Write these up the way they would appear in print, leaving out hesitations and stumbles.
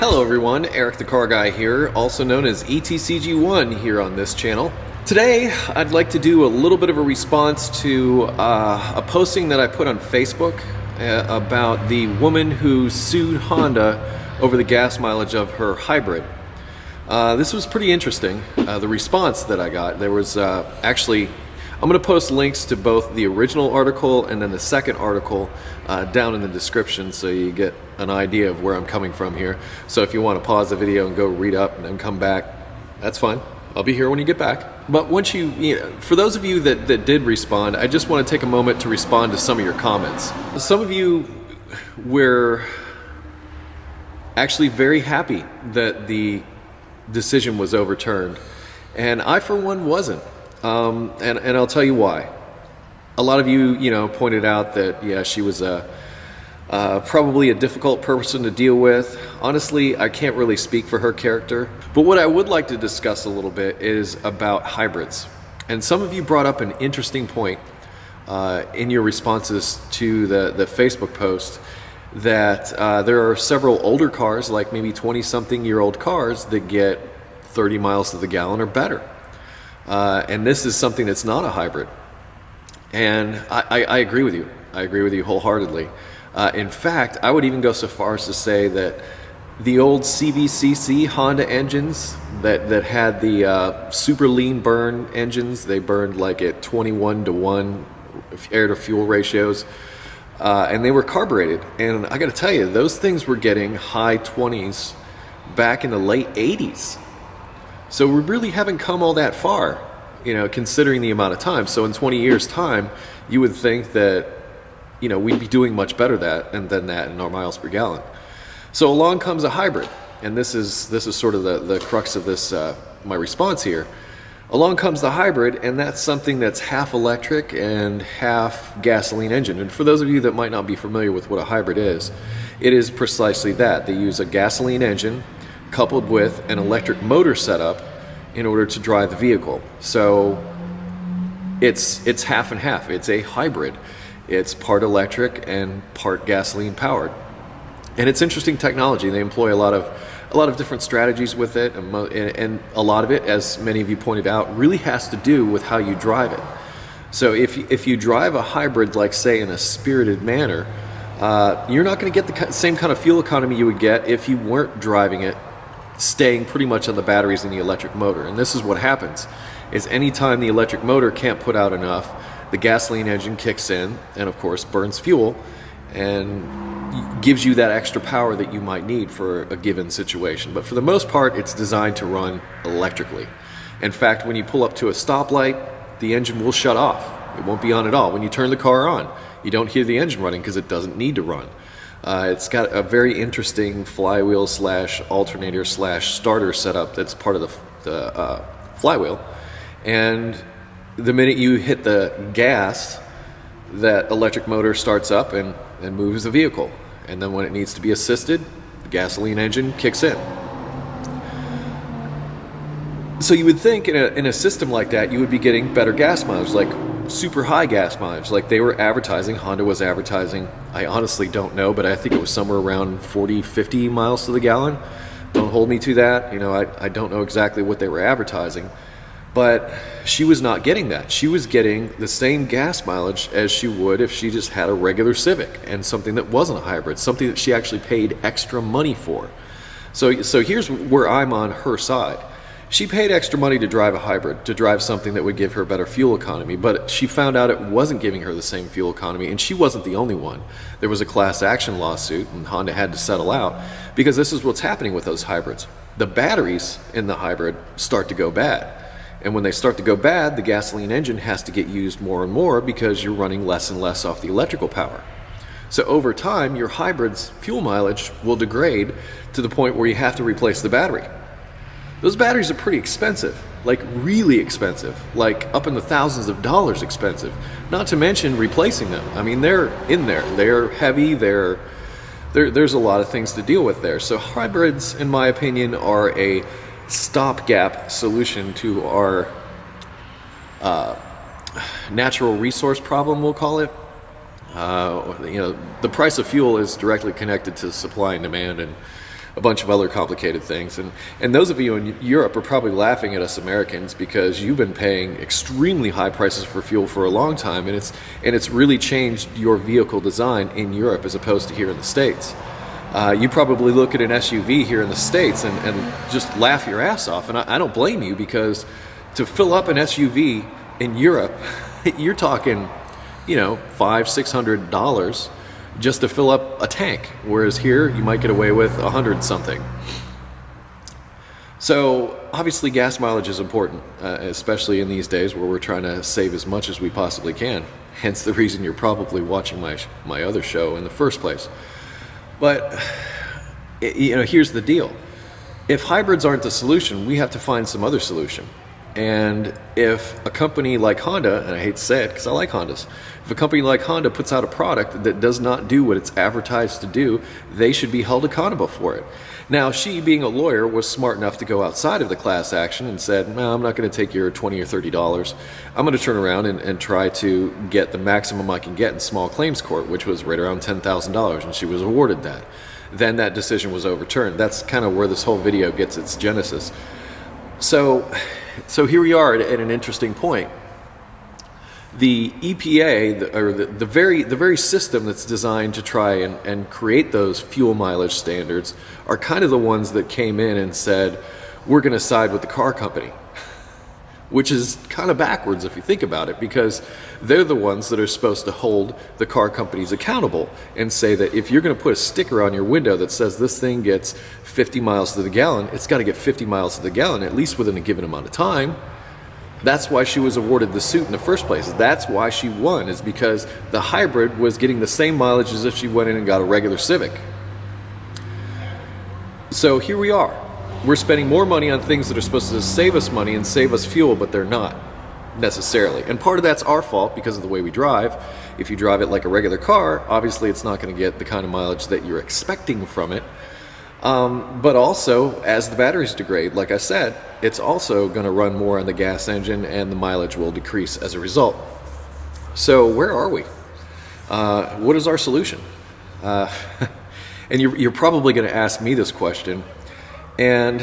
Hello everyone, Eric the Car Guy here, also known as ETCG1 here on this channel. Today I'd like to do a little bit of a response to a posting that I put on Facebook about the woman who sued Honda over the gas mileage of her hybrid. This was pretty interesting, the response that I got. There was actually, I'm going to post links to both the original article and then the second article down in the description so you get an idea of where I'm coming from here. So if you want to pause the video and go read up and then come back, that's fine. I'll be here when you get back. But once for those of you that did respond, I just want to take a moment to respond to some of your comments. Some of you were actually very happy that the decision was overturned, and I for one wasn't. And I'll tell you why. A lot of you, pointed out that, yeah, she was probably a difficult person to deal with. Honestly, I can't really speak for her character. But what I would like to discuss a little bit is about hybrids. And some of you brought up an interesting point in your responses to the Facebook post that there are several older cars, like maybe 20-something-year-old cars, that get 30 miles to the gallon or better. And this is something that's not a hybrid. And I agree with you. I agree with you wholeheartedly. In fact, I would even go so far as to say that the old CVCC Honda engines that had the super lean burn engines, they burned like at 21-to-1 air to fuel ratios, and they were carbureted. And I got to tell you, those things were getting high 20s back in the late 80s. So we really haven't come all that far, considering the amount of time. So in 20 years' time, you would think that, we'd be doing much better than that in our miles per gallon. So along comes a hybrid, and this is sort of the crux of this my response here. Along comes the hybrid, and that's something that's half electric and half gasoline engine. And for those of you that might not be familiar with what a hybrid is, it is precisely that. They use a gasoline engine coupled with an electric motor setup in order to drive the vehicle. So it's half and half. It's a hybrid. It's part electric and part gasoline powered. And it's interesting technology. They employ a lot of different strategies with it, and a lot of it, as many of you pointed out, really has to do with how you drive it. So if you drive a hybrid, like say in a spirited manner, you're not going to get the same kind of fuel economy you would get if you weren't driving it staying pretty much on the batteries in the electric motor. And this is what happens, is anytime the electric motor can't put out enough, the gasoline engine kicks in and of course burns fuel and gives you that extra power that you might need for a given situation. But for the most part, it's designed to run electrically. In fact, when you pull up to a stoplight, the engine will shut off. It won't be on at all. When you turn the car on, you don't hear the engine running because it doesn't need to run. It's got a very interesting flywheel / alternator / starter setup that's part of the flywheel. And the minute you hit the gas, that electric motor starts up and moves the vehicle. And then when it needs to be assisted, the gasoline engine kicks in. So you would think in a system like that, you would be getting better gas mileage, like super high gas mileage, like they were advertising, Honda was advertising. I honestly don't know, but I think it was somewhere around 40-50 miles to the gallon. Don't hold me to that. I don't know exactly what they were advertising, but she was not getting that. She was getting the same gas mileage as she would if she just had a regular Civic and something that wasn't a hybrid, something that she actually paid extra money for. So here's where I'm on her side. She paid extra money to drive a hybrid, to drive something that would give her better fuel economy, but she found out it wasn't giving her the same fuel economy, and she wasn't the only one. There was a class action lawsuit, and Honda had to settle out, because this is what's happening with those hybrids. The batteries in the hybrid start to go bad, and when they start to go bad, the gasoline engine has to get used more and more because you're running less and less off the electrical power. So over time, your hybrid's fuel mileage will degrade to the point where you have to replace the battery. Those batteries are pretty expensive, like really expensive, like up in the thousands of dollars expensive, not to mention replacing them. I mean, they're in there, they're heavy, there's a lot of things to deal with there. So hybrids, in my opinion, are a stopgap solution to our natural resource problem, we'll call it. The price of fuel is directly connected to supply and demand, and a bunch of other complicated things. And those of you in Europe are probably laughing at us Americans because you've been paying extremely high prices for fuel for a long time, and it's really changed your vehicle design in Europe as opposed to here in the States. You probably look at an SUV here in the States and just laugh your ass off, and I don't blame you, because to fill up an SUV in Europe, you're talking, $500-600 just to fill up a tank, whereas here you might get away with 100 something. So obviously gas mileage is important, especially in these days where we're trying to save as much as we possibly can. Hence the reason you're probably watching my other show in the first place. But here's the deal. If hybrids aren't the solution, we have to find some other solution. And if a company like Honda, and I hate to say it because I like Hondas, if a company like Honda puts out a product that does not do what it's advertised to do, they should be held accountable for it. Now, she, being a lawyer, was smart enough to go outside of the class action and said, no, I'm not going to take your $20 or $30. I'm going to turn around and try to get the maximum I can get in small claims court, which was right around $10,000, and she was awarded that. Then that decision was overturned. That's kind of where this whole video gets its genesis. So here we are at an interesting point. The EPA, or the very system that's designed to try and create those fuel mileage standards, are kind of the ones that came in and said, we're going to side with the car company, which is kind of backwards if you think about it, because they're the ones that are supposed to hold the car companies accountable and say that if you're going to put a sticker on your window that says this thing gets 50 miles to the gallon, it's got to get 50 miles to the gallon, at least within a given amount of time. That's why she was awarded the suit in the first place. That's why she won, is because the hybrid was getting the same mileage as if she went in and got a regular Civic. So here we are. We're spending more money on things that are supposed to save us money and save us fuel, but they're not necessarily. And part of that's our fault because of the way we drive. If you drive it like a regular car, obviously it's not going to get the kind of mileage that you're expecting from it. But also, as the batteries degrade, like I said, it's also going to run more on the gas engine and the mileage will decrease as a result. So where are we? What is our solution? And you're probably going to ask me this question, and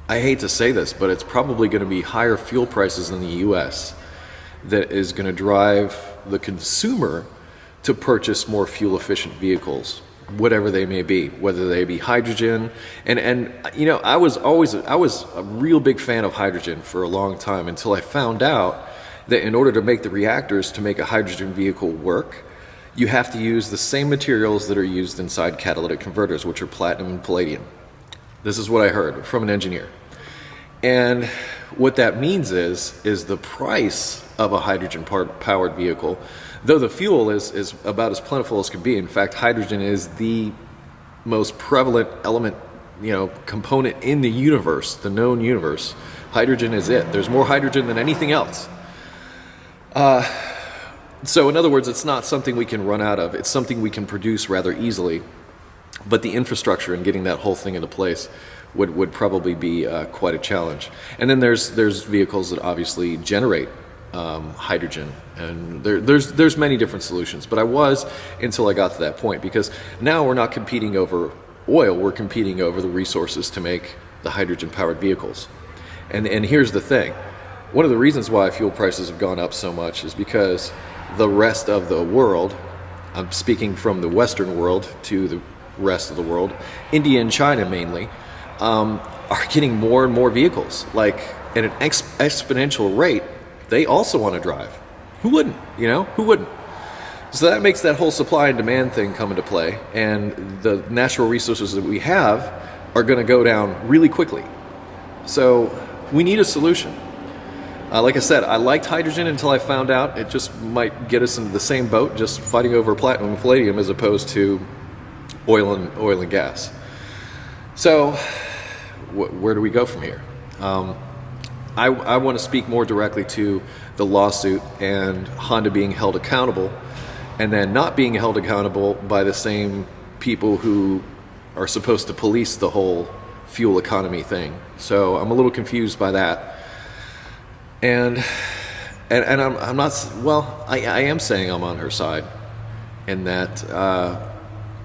I hate to say this, but it's probably going to be higher fuel prices in the US that is going to drive the consumer to purchase more fuel efficient vehicles, whatever they may be, whether they be hydrogen. And I was a real big fan of hydrogen for a long time, until I found out that in order to make the reactors to make a hydrogen vehicle work, you have to use the same materials that are used inside catalytic converters, which are platinum and palladium. This is what I heard from an engineer. And what that means is the price of a hydrogen powered vehicle, though the fuel is about as plentiful as can be. In fact, hydrogen is the most prevalent element, component in the universe, the known universe. Hydrogen is it. There's more hydrogen than anything else. So in other words, it's not something we can run out of. It's something we can produce rather easily. But the infrastructure and getting that whole thing into place would probably be quite a challenge. And then there's vehicles that obviously generate hydrogen, and there's many different solutions. But I was, until I got to that point, because now we're not competing over oil, we're competing over the resources to make the hydrogen powered vehicles. And here's the thing. One of the reasons why fuel prices have gone up so much is because the rest of the world, I'm speaking from the Western world to the rest of the world, India and China mainly, are getting more and more vehicles, like at an exponential rate. They also want to drive. Who wouldn't? Who wouldn't? So that makes that whole supply and demand thing come into play, and the natural resources that we have are going to go down really quickly. So we need a solution. Like I said, I liked hydrogen until I found out it just might get us into the same boat, just fighting over platinum and palladium as opposed to oil and gas. So where do we go from here? I want to speak more directly to the lawsuit and Honda being held accountable, and then not being held accountable by the same people who are supposed to police the whole fuel economy thing. So I'm a little confused by that. And I'm not, well, I am saying I'm on her side, in that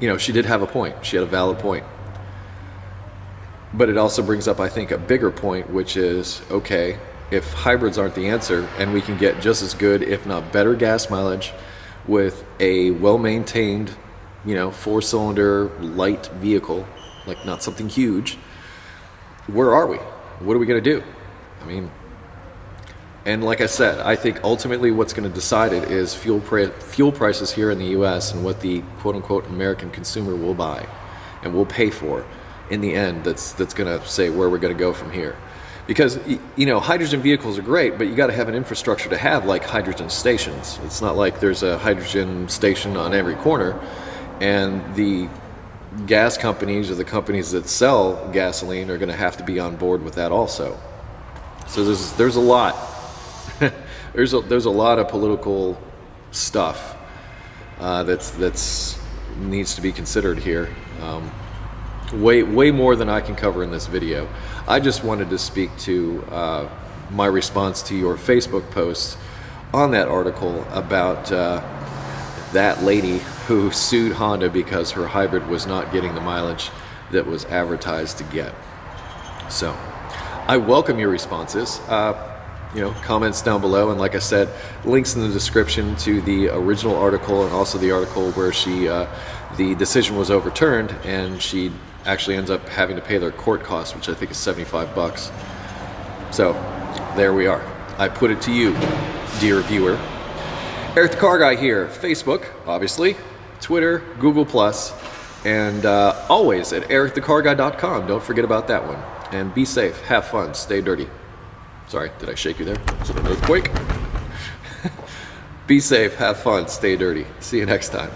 you know, she did have a point. She had a valid point. But it also brings up, I think, a bigger point, which is, okay, if hybrids aren't the answer and we can get just as good, if not better gas mileage with a well-maintained, you know, 4-cylinder light vehicle, like not something huge, where are we? What are we going to do? I mean, and like I said, I think ultimately what's going to decide it is fuel prices here in the U.S. and what the quote-unquote American consumer will buy and will pay for in the end. That's going to say where we're going to go from here. Because, you know, hydrogen vehicles are great, but you got to have an infrastructure to have like hydrogen stations. It's not like there's a hydrogen station on every corner, and the gas companies or the companies that sell gasoline are going to have to be on board with that also. So there's a lot. there's a lot of political stuff that's needs to be considered here. Way more than I can cover in this video. I just wanted to speak to my response to your Facebook post on that article about that lady who sued Honda because her hybrid was not getting the mileage that was advertised to get. So I welcome your responses. You know, comments down below, and like I said, links in the description to the original article and also the article where the decision was overturned and she actually ends up having to pay their court costs, which I think is $75. So there we are. I put it to you, dear viewer. Eric the Car Guy here. Facebook, obviously, Twitter, Google+, and always at ericthecarguy.com. Don't forget about that one. And be safe, have fun, stay dirty. Sorry, did I shake you there? Was it an earthquake? Be safe, have fun, stay dirty. See you next time.